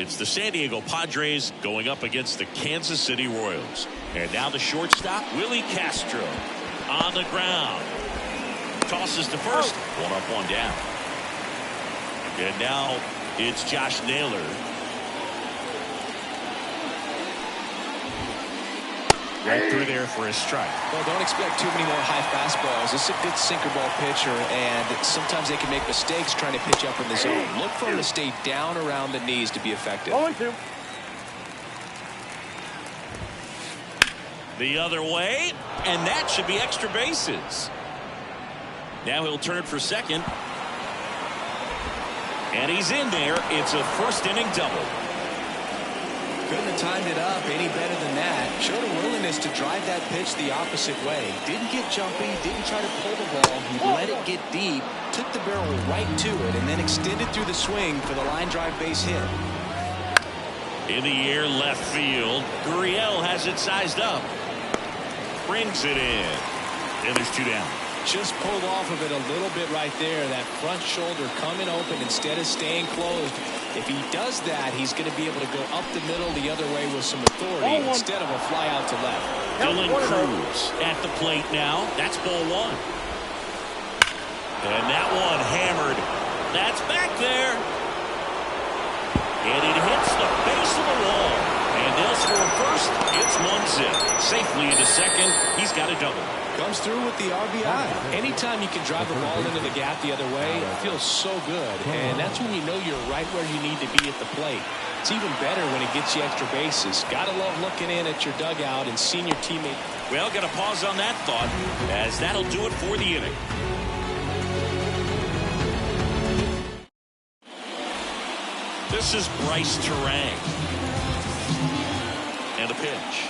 It's the San Diego Padres going up against the Kansas City Royals. And now the shortstop, Willie Castro, on the ground. Tosses to first. One up, one down. And now it's Josh Naylor. Right through there for a strike. Well, don't expect too many more high fastballs. This is a good sinker ball pitcher, and sometimes they can make mistakes trying to pitch up in the zone. Look for him to stay down around the knees to be effective. 0-2. The other way, and that should be extra bases. Now he'll turn for second. And he's in there. It's a first inning double. Couldn't have timed it up any better than that. Showed a willingness to drive that pitch the opposite way. Didn't get jumpy, didn't try to pull the ball. He let it get deep, took the barrel right to it, and then extended through the swing for the line drive base hit. In the air, left field. Gurriel has it sized up. Brings it in. And there's two down. Just pulled off of it a little bit right there. That front shoulder coming open instead of staying closed. If he does that, he's going to be able to go up the middle the other way with some authority instead of a fly out to left. Dylan Cruz at the plate now. That's ball one. And that one hammered. That's back there. And it hits the base of the wall. And they'll score first. It's 1-0. Safely into second. He's got a double. Comes through with the RBI. Anytime you can drive the ball into the gap the other way, it feels so good. And that's when you know you're right where you need to be at the plate. It's even better when it gets you extra bases. Gotta love looking in at your dugout and seeing your teammate. Well, got to pause on that thought, as that'll do it for the inning. This is Bryce Terang. And a pitch.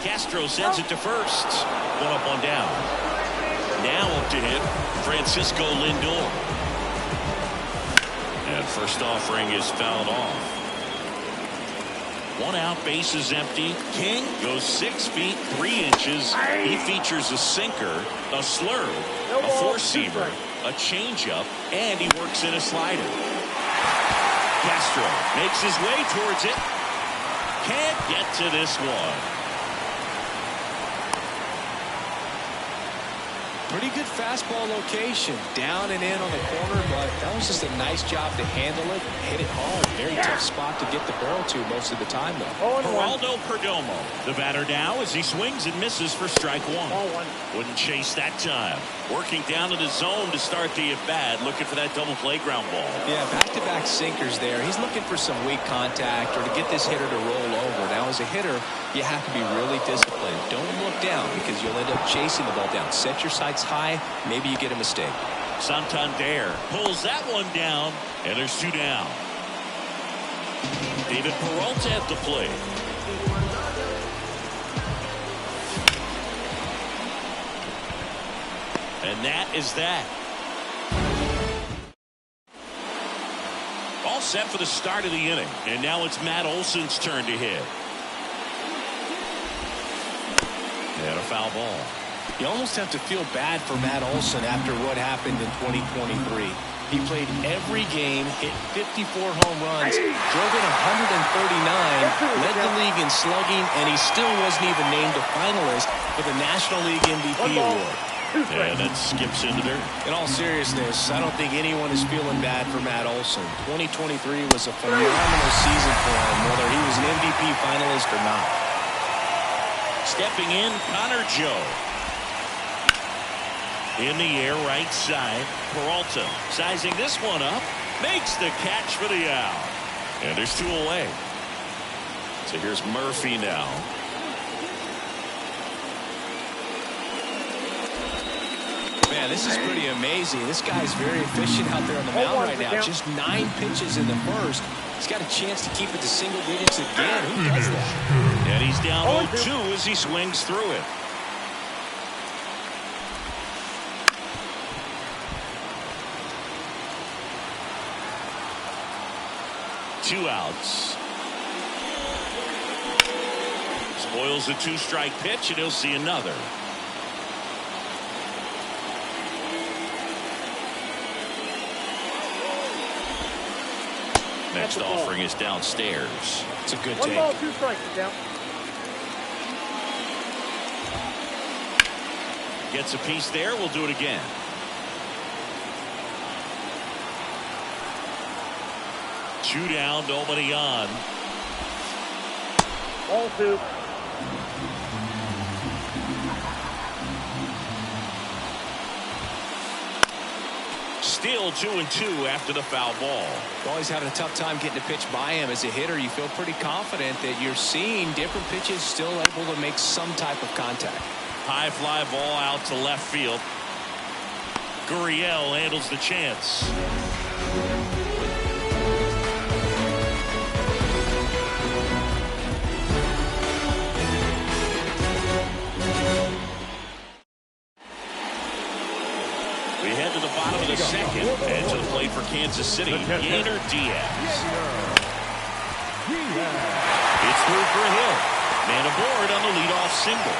Castro sends it to first. One up, one down. Now up to hit Francisco Lindor. And first offering is fouled off. One out, base is empty. King goes 6 feet 3 inches. He features a sinker, a slurve, a four-seamer, a changeup, and he works in a slider. Castro makes his way towards it. Can't get to this one. Pretty good fastball location. Down and in on the corner, but that was just a nice job to handle it. Hit it hard. Very tough spot to get the barrel to most of the time, though. Geraldo Perdomo, the batter now as he swings and misses for strike one. Wouldn't chase that time. Working down in the zone to start the at-bat, looking for that double play ground ball. Yeah, back-to-back sinkers there. He's looking for some weak contact or to get this hitter to roll over. Now, as a hitter, you have to be really disciplined. Don't look down because you'll end up chasing the ball down. Set your sights high. Maybe you get a mistake. Santander pulls that one down, and there's two down. David Peralta at the plate. And that is that. All set for the start of the inning. And now it's Matt Olson's turn to hit. And a foul ball. You almost have to feel bad for Matt Olson after what happened in 2023. He played every game, hit 54 home runs, drove in 139, led the league in slugging, and he still wasn't even named a finalist for the National League MVP award. And that skips into dirt. In all seriousness, I don't think anyone is feeling bad for Matt Olson. 2023 was a phenomenal season for him, whether he was an MVP finalist or not. Stepping in, Connor Joe. In the air, right side. Peralta sizing this one up. Makes the catch for the out. And there's two away. So here's Murphy now. Man, this is pretty amazing. This guy's very efficient out there on the mound right now. Just 9 pitches in the first. He's got a chance to keep it to single digits again. Who does that? And he's down 0-2 as he swings through it. Two outs. Spoils a 2-strike pitch, and he'll see another. Next offering is downstairs. It's a good One take. ball, 2 strikes. Down. Gets a piece there. We'll do it again. Two down, nobody on. Ball 2. Still 2-2 after the foul ball. Always having a tough time getting a pitch by him. As a hitter, you feel pretty confident that you're seeing different pitches still able to make some type of contact. High fly ball out to left field. Gurriel handles the chance. We head to the bottom of the second and to the plate for Kansas City. Yainer Diaz. It's through for a hit. Man aboard on the leadoff single.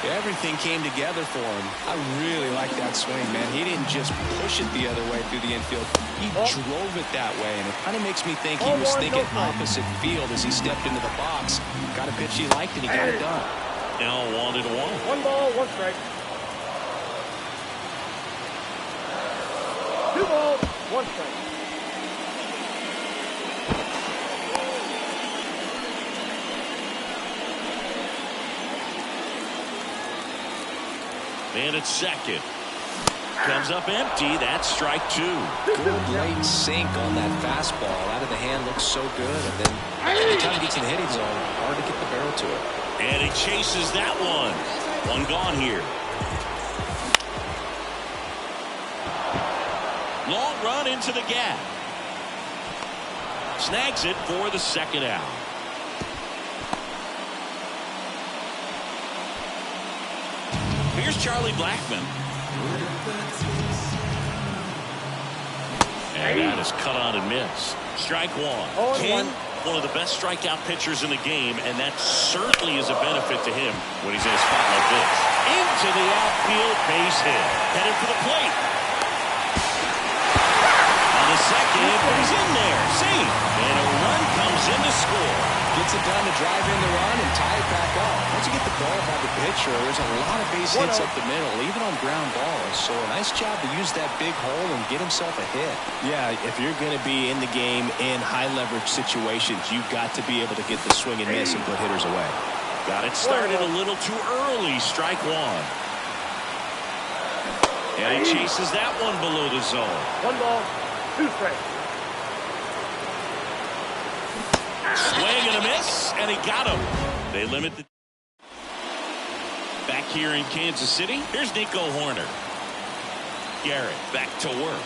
Everything came together for him. I really like that swing, man. He didn't just push it the other way through the infield. He drove it that way, and it kind of makes me think he was thinking opposite field as he stepped into the box. Got a pitch he liked, and he got it done. Now 1-1. 1 ball, 1 strike. 2 balls, 1 strike. Man at second. Comes up empty. That's strike 2. Good late sink on that fastball. Out of the hand looks so good. And then by the time he gets in the hitting zone, hard to get the barrel to it. And he chases that one. One gone here. Long run into the gap. Snags it for the second out. Here's Charlie Blackmon. And that is cut on and missed. Strike 1. King, one of the best strikeout pitchers in the game, and that certainly is a benefit to him when he's in a spot like this. Into the outfield, base hit. Headed for the plate. On the second, he's in there. Safe. And a run comes in to score. Gets it done to drive in the run and tie it back up. Once you get the ball by the pitcher, there's a lot of base hits up the middle, even on ground balls. So a nice job to use that big hole and get himself a hit. Yeah, if you're going to be in the game in high leverage situations, you've got to be able to get the swing and miss and put hitters away. Got it started a little too early. Strike 1. And he chases that one below the zone. 1 ball, 2 strikes. Swing and a miss, and he got him. They limit the... Back here in Kansas City, here's Nico Horner. Garrett back to work.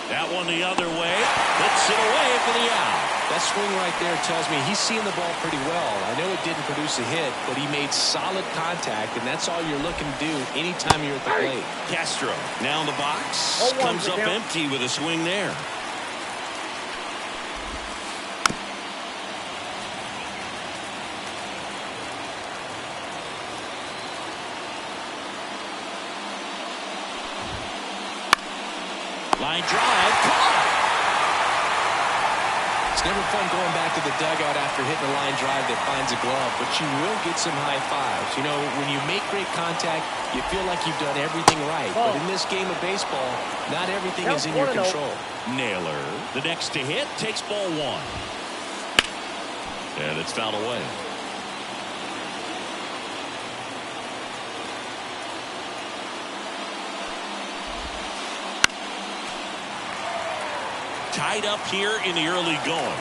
That one the other way. Hits it away for the out. That swing right there tells me he's seeing the ball pretty well. I know it didn't produce a hit, but he made solid contact, and that's all you're looking to do anytime you're at the plate. Castro now in the box. Comes up empty with a swing there. Line drive, caught. It's never fun going back to the dugout after hitting a line drive that finds a glove, but you will get some high fives. You know, when you make great contact, you feel like you've done everything right. But in this game of baseball, not everything is in your control. Naylor, the next to hit, takes ball 1. And it's fouled away. Tied up here in the early going.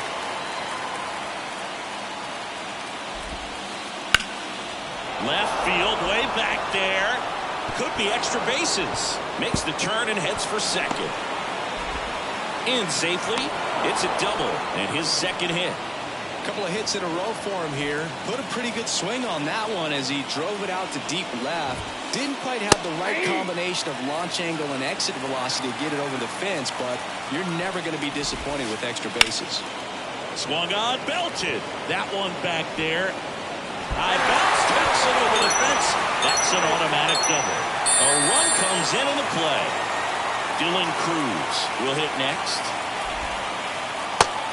Left field, way back there. Could be extra bases. Makes the turn and heads for second. In safely. It's a double and his second hit. A couple of hits in a row for him here. Put a pretty good swing on that one as he drove it out to deep left. Didn't quite have the right combination of launch angle and exit velocity to get it over the fence, but you're never going to be disappointed with extra bases. Swung on, belted. That one back there. High bounce, takes it over the fence. That's an automatic double. A run comes in the play. Dylan Cruz will hit next.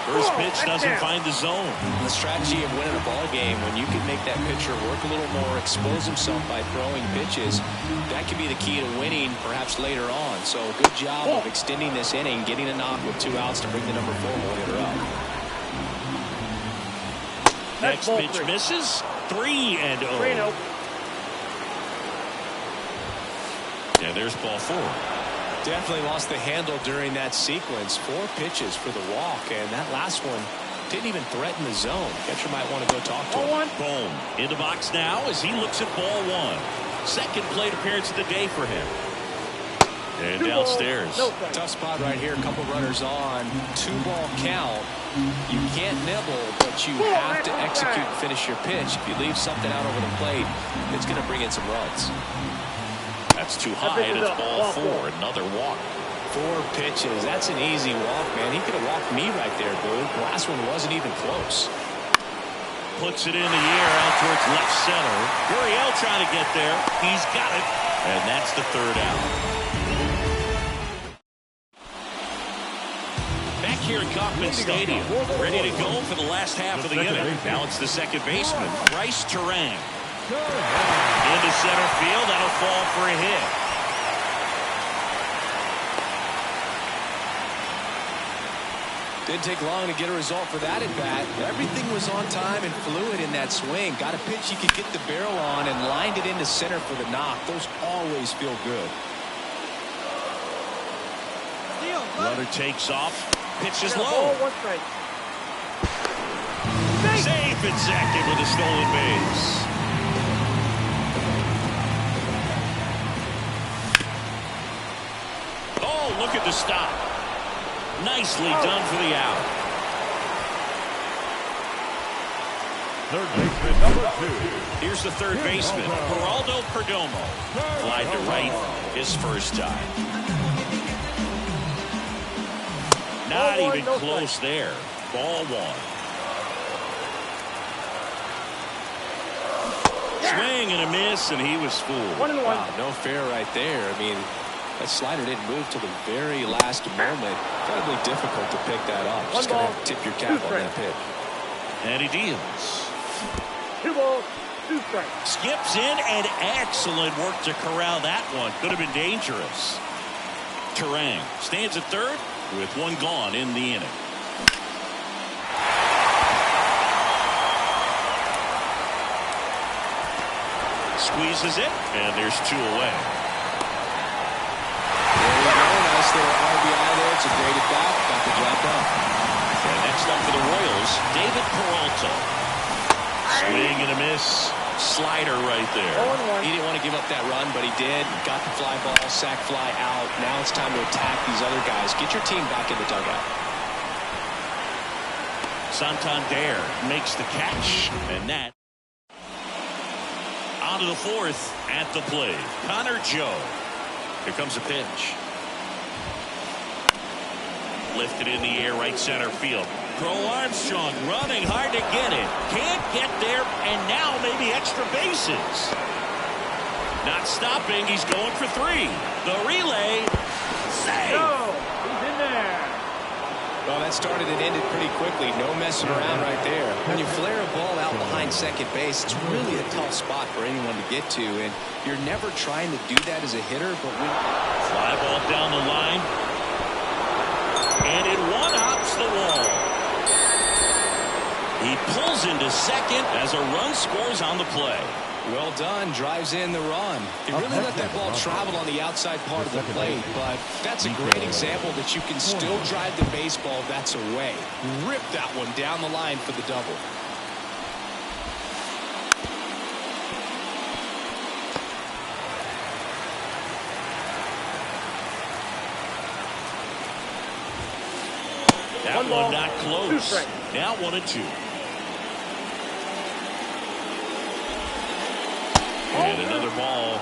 First pitch doesn't find the zone. The strategy of winning a ball game, when you can make that pitcher work a little more, expose himself by throwing pitches, that could be the key to winning perhaps later on. So good job of extending this inning, getting a knock with 2 outs to bring the number 4 ball hitter up. Next pitch misses. 3-0. 3-0. And there's ball 4. Definitely lost the handle during that sequence. 4 pitches for the walk, and that last one didn't even threaten the zone. Catcher might want to go talk to him. Boom. In the box now as he looks at ball 1. Second plate appearance of the day for him. And downstairs. Tough spot right here. A couple runners on. 2-ball count. You can't nibble, but you have to execute and finish your pitch. If you leave something out over the plate, it's going to bring in some runs. That's too high, and it's ball 4. Another walk. 4 pitches. That's an easy walk, man. He could have walked me right there, Boo. The last one wasn't even close. Puts it in the air out towards left center. Gurriel trying to get there. He's got it. And that's the 3rd out. Back here at Kauffman Stadium. Ready to go for the last half of the inning. Now it's the second baseman, Bryce Turang. Into center field. That'll fall for a hit. Didn't take long to get a result for that at bat. Everything was on time and fluid in that swing. Got a pitch you could get the barrel on and lined it into center for the knock. Those always feel good. Runner takes off. Pitch is low. Safe at second with a stolen base. Oh, look at the stop. Nicely done for the out. Third baseman number 2. Here's the third baseman, Geraldo Perdomo. Fly to right his first time. Not even close there. Ball 1. Swing and a miss, and he was fooled. 1-1. Wow, no fair right there. I mean, that slider didn't move till the very last moment. Incredibly difficult to pick that up. Just going to have to tip your cap on that pitch. And he deals. 2 balls, 2 strikes. Skips in, and excellent work to corral that one. Could have been dangerous. Turang stands at third with 1 gone in the inning. Squeezes it, and there's 2 away. Nice little RBI there. It's a great at bat. Got the job done. And next up for the Royals, David Peralta. Swing and a miss. Slider right there. He didn't want to give up that run, but he did. Got the fly ball, sac fly out. Now it's time to attack these other guys. Get your team back in the dugout. Santander makes the catch, and that on to the 4th at the plate. Connor Joe. Here comes a pitch. Lifted in the air, right center field. Crow Armstrong running hard to get it. Can't get there, and now maybe extra bases. Not stopping. He's going for 3. The relay. Save. No, he's in there. Well, that started and ended pretty quickly. No messing around right there. When you flare a ball out behind second base, it's really a tough spot for anyone to get to, and you're never trying to do that as a hitter, but when... Fly ball down the line. And it one-hops the wall. He pulls into second as a run scores on the play. Well done. Drives in the run. He really let that ball travel on the outside part of the plate, but that's a great example that you can still drive the baseball that's away. Rip that one down the line for the double. That one not close. Now 1-2. And another ball.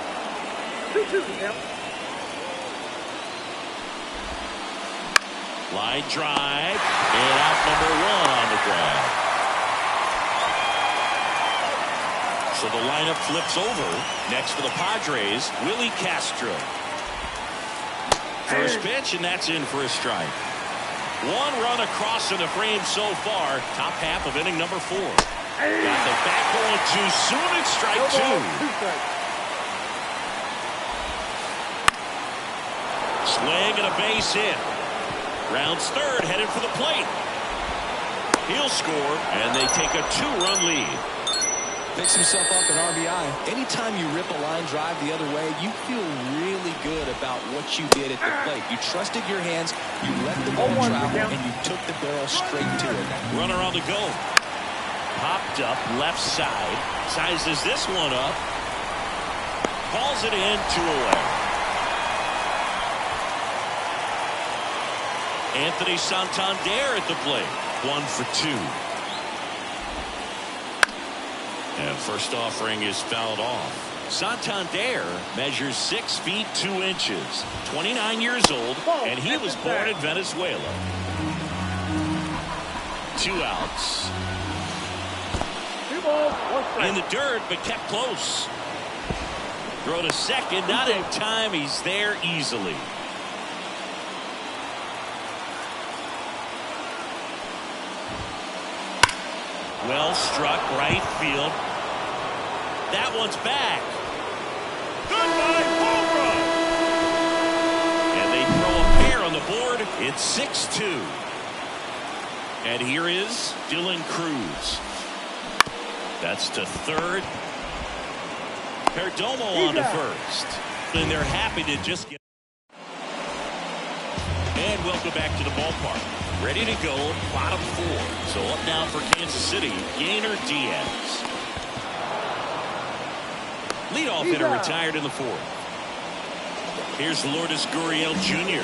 2-2 now. Line drive. And out number 1 on the grab. So the lineup flips over. Next for the Padres, Willie Castro. First pitch, and that's in for a strike. One run across in the frame so far. Top half of inning number 4. Got the back going too soon. It's strike 2. Swing and a base hit. Rounds third, headed for the plate. He'll score, and they take a 2-run lead. Picks himself up an RBI. Anytime you rip a line drive the other way, you feel really good about what you did at the plate. You trusted your hands, you let the ball travel, and you took the barrel straight to it. Runner on the go. Popped up left side. Sizes this one up. Calls it in, 2 away. Anthony Santander at the plate. 1 for 2. And first offering is fouled off. Santander measures 6 feet 2 inches. 29 years old, and he was born in Venezuela. 2 outs. 2 balls, 1 strike. In the dirt, but kept close. Throw to second, not in time. He's there easily. Well struck, right field. That one's back. Goodbye, home run. And they throw a pair on the board. It's 6-2. And here is Dylan Cruz. That's to third. Perdomo on to first. And they're happy to just get. And welcome back to the ballpark. Ready to go, bottom 4. So up now for Kansas City, Yainer Diaz. Leadoff hitter retired in the 4th. Here's Lourdes Gurriel Jr.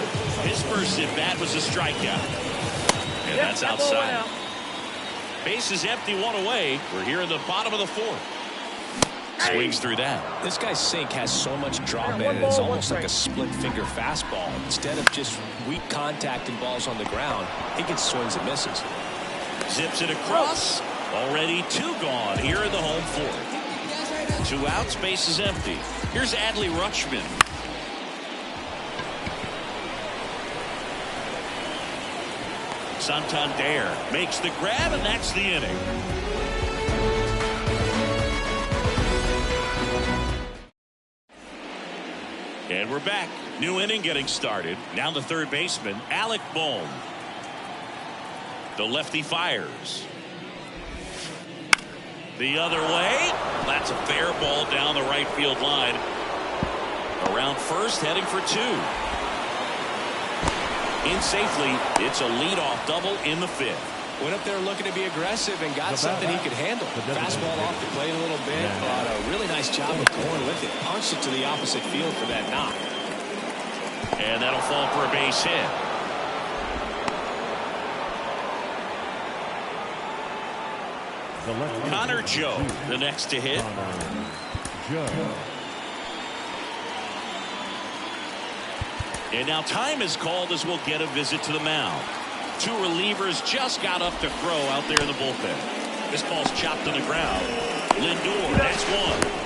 His first at bat was a strikeout. And that's outside. Base is empty, 1 away. We're here in the bottom of the 4th. Swings through that. This guy's sink has so much drop in it. It's almost like a split finger fastball. Instead of just weak contact and balls on the ground, he gets swings and misses. Zips it across. Already 2 gone here in the home 4th. 2 outs, base is empty. Here's Adley Rutschman. Santander makes the grab, and that's the inning. And we're back. New inning getting started. Now the third baseman, Alec Bohm. The lefty fires. The other way. That's a fair ball down the right field line. Around first, heading for 2. In safely, it's a leadoff double in the 5th. Went up there looking to be aggressive and got something he could handle. Fastball off the plate a little bit, but a really nice job of going with it. Punched it to the opposite field for that knock. And that'll fall for a base hit. Connor Joe, the next to hit. And now time is called as we'll get a visit to the mound. 2 relievers just got up to throw out there in the bullpen. This ball's chopped on the ground. Lindor, that's 1.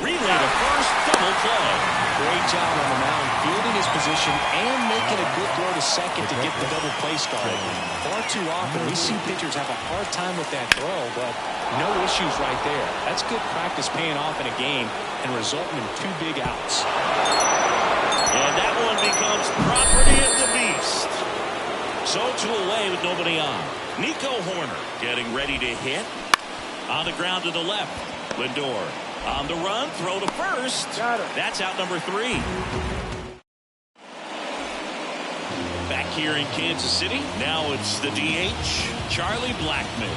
Relay to first, double play. Great job on the mound, fielding his position and making a good throw to second to get the double play started. Far too often we see pitchers have a hard time with that throw, but no issues right there. That's good practice paying off in a game and resulting in 2 big outs. And that one becomes property of the beast. So 2 away with nobody on. Nico Horner getting ready to hit. On the ground to the left. Lindor on the run. Throw to first. That's out number 3. Back here in Kansas City. Now it's the DH, Charlie Blackmon.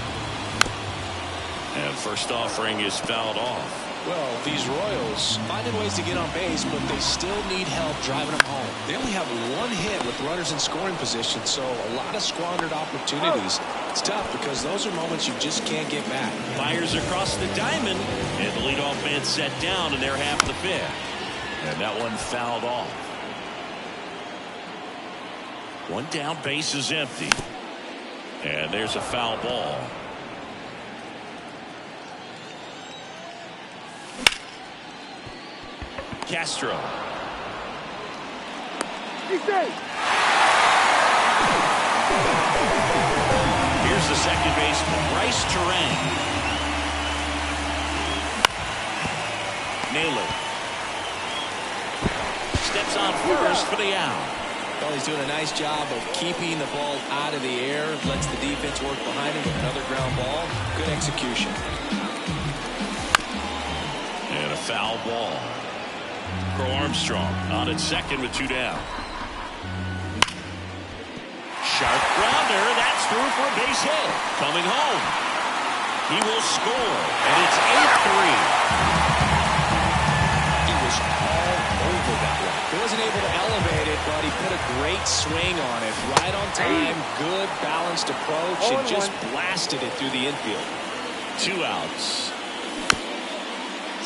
And first offering is fouled off. Well, these Royals finding ways to get on base, but they still need help driving them home. They only have 1 hit with runners in scoring position, so a lot of squandered opportunities. It's tough because those are moments you just can't get back. Fires across the diamond, and the leadoff man set down, and they're half the 5th. And that one fouled off. 1 down, base is empty. And there's a foul ball. Castro. Here's the second baseman, Bryce Terang. Naylor steps on first for the out. Well, he's doing a nice job of keeping the ball out of the air. Lets the defense work behind him with another ground ball. Good execution. And a foul ball. Crow Armstrong on at second with 2 down. Sharp grounder. That's through for a base hit. Coming home. He will score. And it's 8-3. He was all over that one. He wasn't able to elevate it, but he put a great swing on it. Right on time. Good balanced approach. And just blasted it through the infield. 2 outs.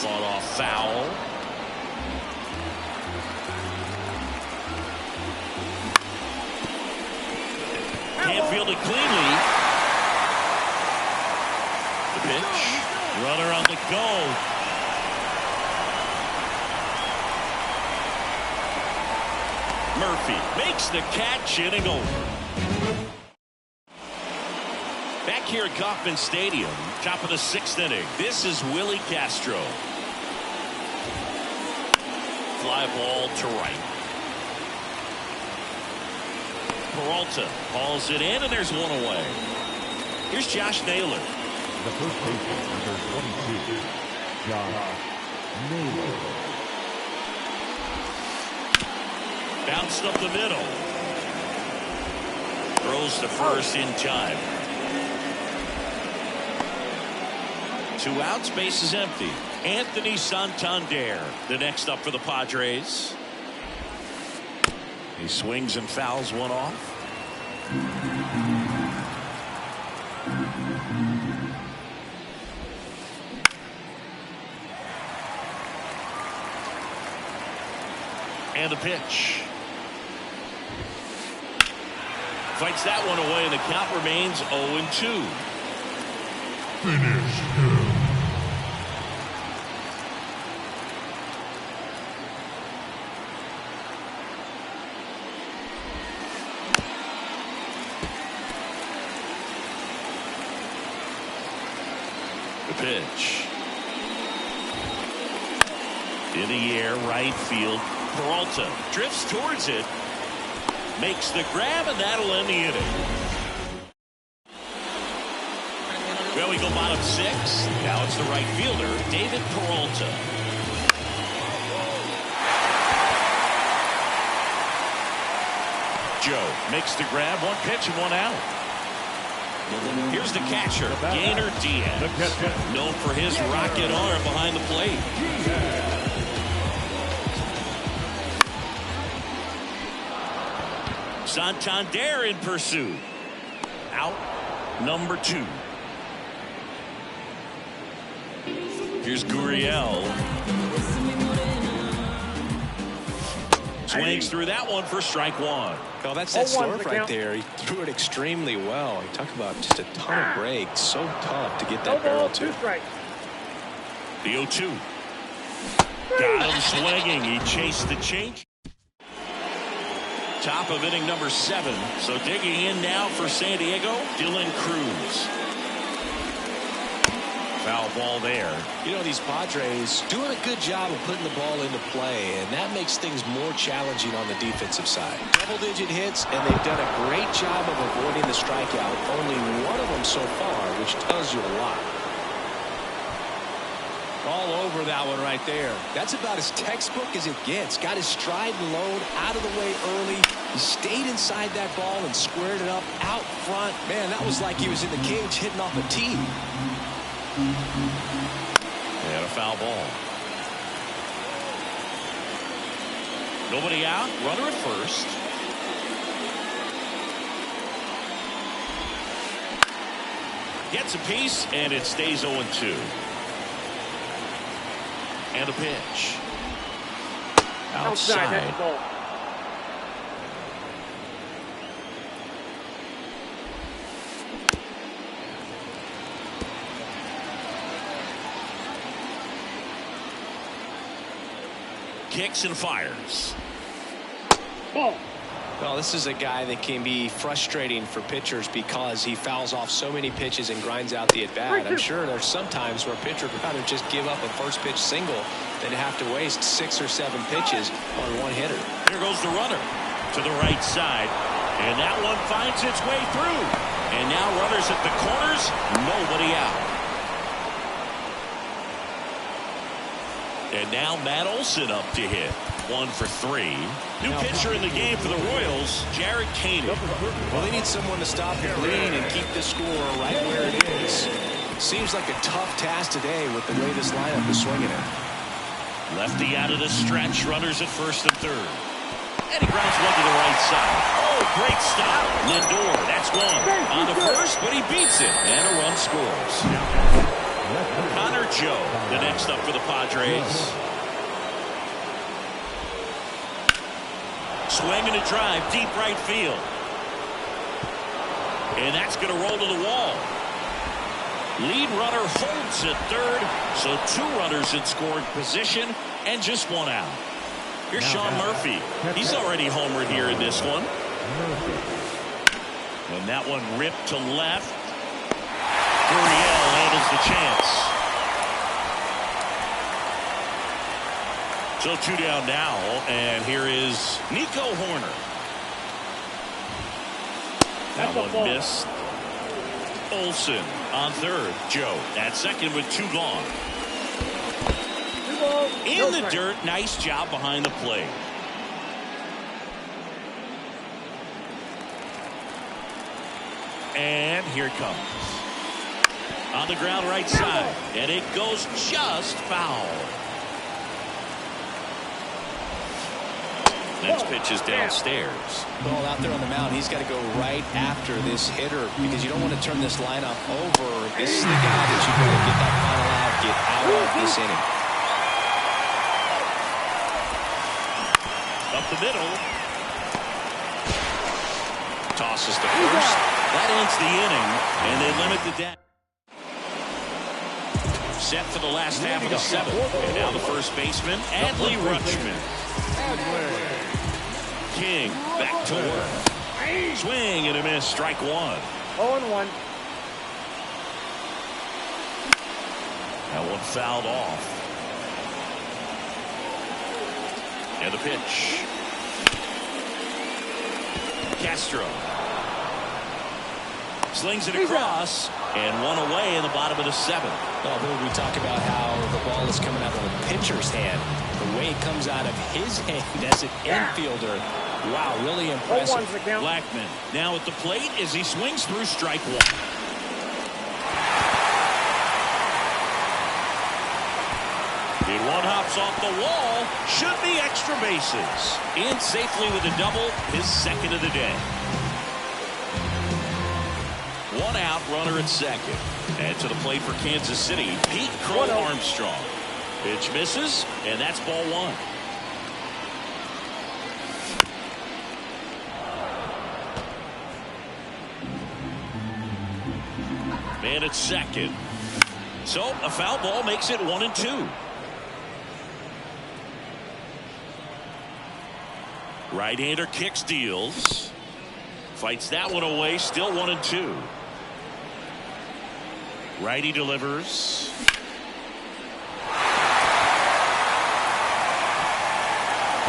Fought off foul. Can't field it cleanly. The pitch. Runner on the go. Murphy makes the catch, inning over. Back here at Kauffman Stadium, top of the 6th inning. This is Willie Castro. Fly ball to right. Peralta hauls it in, and there's one away. Here's Josh Naylor. The first baseman, number 22, Josh Naylor. Bounced up the middle. Throws to first in time. 2 outs, base is empty. Anthony Santander, the next up for the Padres. He swings and fouls one off. And a pitch. Fights that one away, and the count remains 0-2. Finish him. The pitch. In the air, right field. Peralta drifts towards it. Makes the grab, and that'll end the inning. Well, we go bottom 6. Now it's the right fielder, David Peralta. Joe makes the grab, 1 pitch and 1 out. Here's the catcher, Gainer Diaz, known for his rocket arm behind the plate. Santander in pursuit. Out number 2. Here's Gurriel. Swings through that one for strike 1. Oh, that's that slurve right there. He threw it extremely well. He talked about just a ton of breaks. So tough to get that barrel to. The 0-2. Got him swinging. He chased the change. Top of inning number 7. So digging in now for San Diego, Dylan Cruz. Foul ball there. You know, these Padres doing a good job of putting the ball into play, and that makes things more challenging on the defensive side. Double-digit hits, and they've done a great job of avoiding the strikeout. Only one of them so far, which tells you a lot. All over that one right there. That's about as textbook as it gets. Got his stride and load out of the way early. He stayed inside that ball and squared it up out front. Man, that was like he was in the cage hitting off a tee. And a foul ball. Nobody out. Runner at first. Gets a piece, and it stays 0-2. And a pitch. Outside. Kicks and fires. Ball. Well, this is a guy that can be frustrating for pitchers because he fouls off so many pitches and grinds out the at-bat. I'm sure there's some times where a pitcher would rather just give up a first pitch single than have to waste 6 or 7 pitches on one hitter. Here goes the runner to the right side, and that one finds its way through. And now runners at the corners, nobody out. And now Matt Olson up to hit. 1 for 3. New pitcher in the game for the Royals, Jared Koenig. Well, they need someone to stop the bleed and keep the score right where it is. Seems like a tough task today with the way this lineup is swinging it. Lefty out of the stretch, runners at first and third. And he grounds one to the right side. Oh, great stop. Lindor, that's one. On the first, but he beats it. And a run scores. Connor Joe, the next up for the Padres. Swing and a drive, deep right field. And that's going to roll to the wall. Lead runner holds at third, so 2 runners in scoring position and just 1 out. Here's Sean Murphy. He's already homered here in this one. And that one ripped to left. Gurriel handles the chance. So 2 down now, and here is Nico Horner. That one missed. Olson on third. Joe at second with 2 gone. In the dirt, nice job behind the plate. And here it comes. On the ground right side, and it goes just foul. Next pitch is downstairs. Ball out there on the mound. He's got to go right after this hitter because you don't want to turn this lineup over. This is the guy that you've got to get that final out, get out of this inning. Up the middle. Tosses to first. That ends the inning, and they limit the damage. Set for the last half of the 7th. And now the first baseman, Adley Rutschman. King back to work. Swing and a miss. Strike 1. 0-1. That one fouled off. And the pitch. Castro. Slings it across. And 1 away in the bottom of the 7th. Well, we talk about how the ball is coming out of the pitcher's hand. The way it comes out of his hand as an infielder. Wow, really impressive. Blackman now at the plate as he swings through strike 1. And 1 hops off the wall. Should be extra bases. In safely with a double, his 2nd of the day. 1 out, runner at second. And to the plate for Kansas City, Pete Crow Armstrong. Pitch misses, and that's ball 1. Man at second. So a foul ball makes it 1-2. Right-hander kicks, deals. Fights that one away, still 1-2. Righty delivers.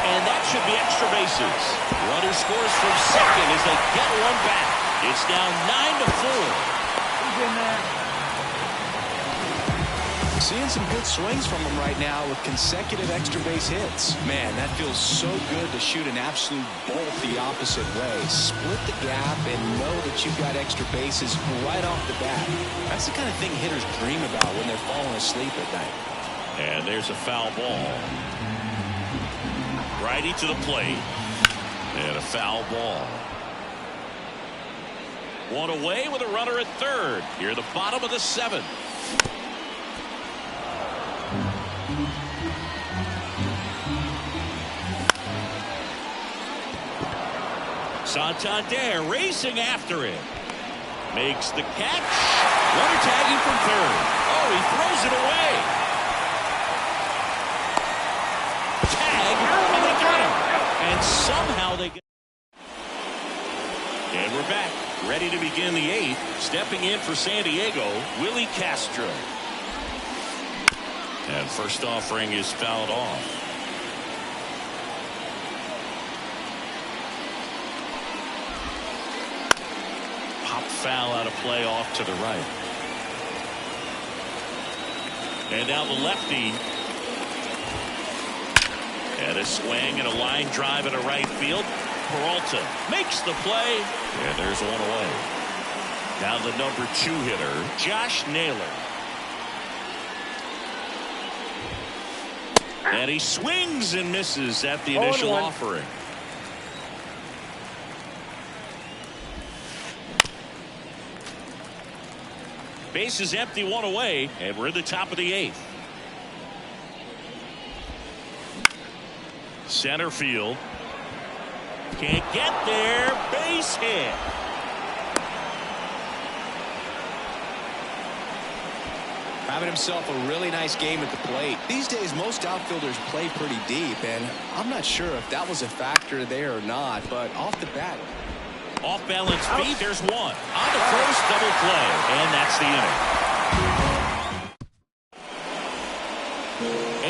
And that should be extra bases. Runner scores from second as they get 1 back. It's now 9-4. He's in there. Seeing some good swings from him right now with consecutive extra base hits. Man, that feels so good to shoot an absolute bolt the opposite way. Split the gap and know that you've got extra bases right off the bat. That's the kind of thing hitters dream about when they're falling asleep at night. And there's a foul ball. Righty to the plate. And a foul ball. 1 away with a runner at third. Here at the bottom of the 7th. Santander racing after it. Makes the catch. Runner tagging from third. Oh, he throws it away. Tag, and they got him. And somehow they get. Ready to begin the 8th. Stepping in for San Diego, Willie Castro. And first offering is fouled off. Pop foul out of play off to the right. And now the lefty. And a swing and a line drive into right field. Peralta makes the play. And there's one away. Now the number 2 hitter, Josh Naylor. And he swings and misses at the initial offering. Base is empty, 1 away, and we're at the top of the 8th. Center field. Can't get there. Base hit. Having himself a really nice game at the plate. These days, most outfielders play pretty deep, and I'm not sure if that was a factor there or not, but off the bat. Off balance feet, there's one. On the first, double play, and that's the inning.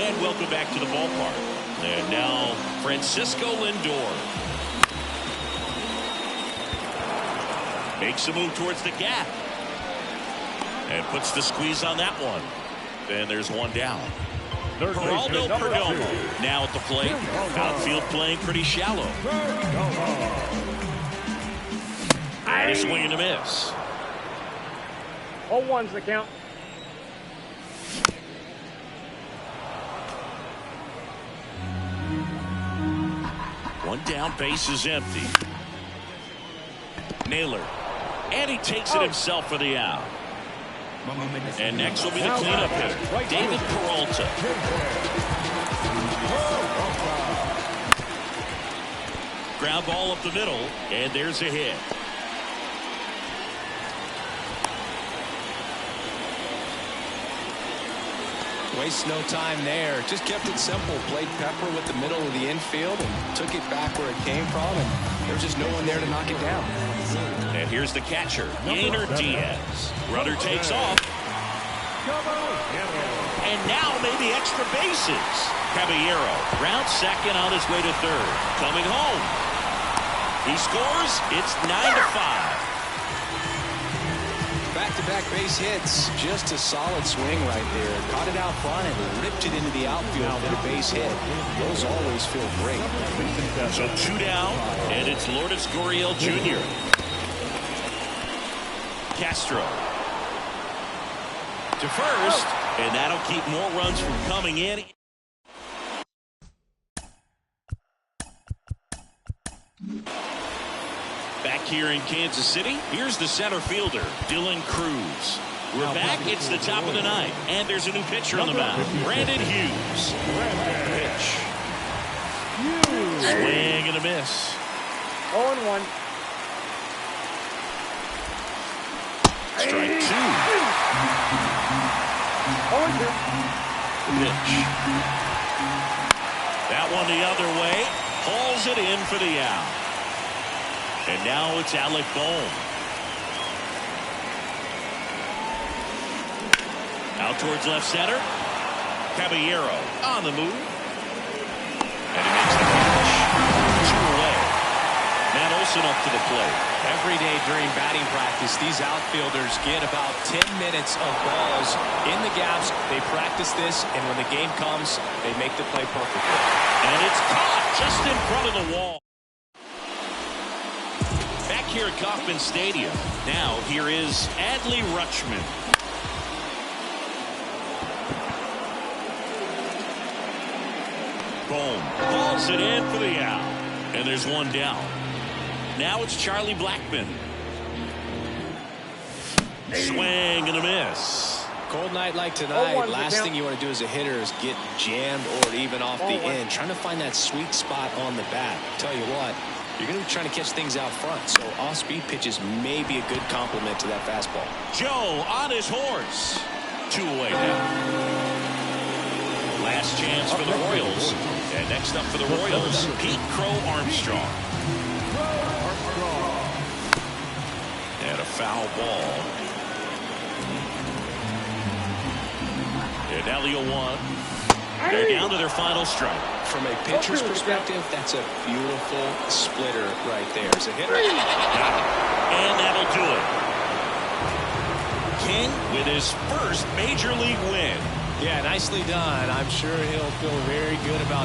And welcome back to the ballpark. And now, Francisco Lindor. Makes a move towards the gap. And puts the squeeze on that one. And there's one down. Geraldo Perdomo now at the plate. Outfield playing pretty shallow. And a swing and a miss. 0-1's the count. One down, base is empty. Naylor. And he takes it himself for the out. And next will be the cleanup hitter, David Peralta. Ground ball up the middle, and there's a hit. Waste no time there. Just kept it simple. Played pepper with the middle of the infield and took it back where it came from, and there was just no one there to knock it down. And here's the catcher, Yainer Diaz. Runner takes off. And now maybe extra bases. Caballero rounds second on his way to third. Coming home. He scores. It's 9-5. Back-to-back base hits. Just a solid swing right there. Caught it out front and ripped it into the outfield for a base hit. Those always feel great. So 2 down, and it's Lourdes Gurriel Jr. Castro to first, and that'll keep more runs from coming in. Back here in Kansas City, here's the center fielder, Dylan Cruz. We're back. It's the top of the 9th, and there's a new pitcher on the mound, Brandon Hughes. Pitch. Swing and a miss. 0-1. Strike 2. 0-2. Pitch. That one the other way. Hauls it in for the out. And now it's Alec Bohm. Out towards left center. Caballero on the move. And he makes the catch. 2 away. Matt Olson up to the plate. Every day during batting practice, these outfielders get about 10 minutes of balls in the gaps. They practice this, and when the game comes, they make the play perfectly. And it's caught just in front of the wall. Back here at Kauffman Stadium. Now here is Adley Rutschman. Boom. Hauls it in for the out. And there's one down. Now it's Charlie Blackmon. Swing and a miss. Cold night like tonight, last thing you want to do as a hitter is get jammed or even off the end. Trying to find that sweet spot on the bat. Tell you what, you're going to be trying to catch things out front. So off-speed pitches may be a good complement to that fastball. Joe on his horse. 2 away now. Last chance for the Royals. And next up for the Royals, Pete Crow Armstrong. a foul ball. And now the 0-1. They're down to their final strike. From a pitcher's perspective, that's a beautiful splitter right there. It's a hit. And that'll do it. King with his first major league win. Yeah, nicely done. I'm sure he'll feel very good about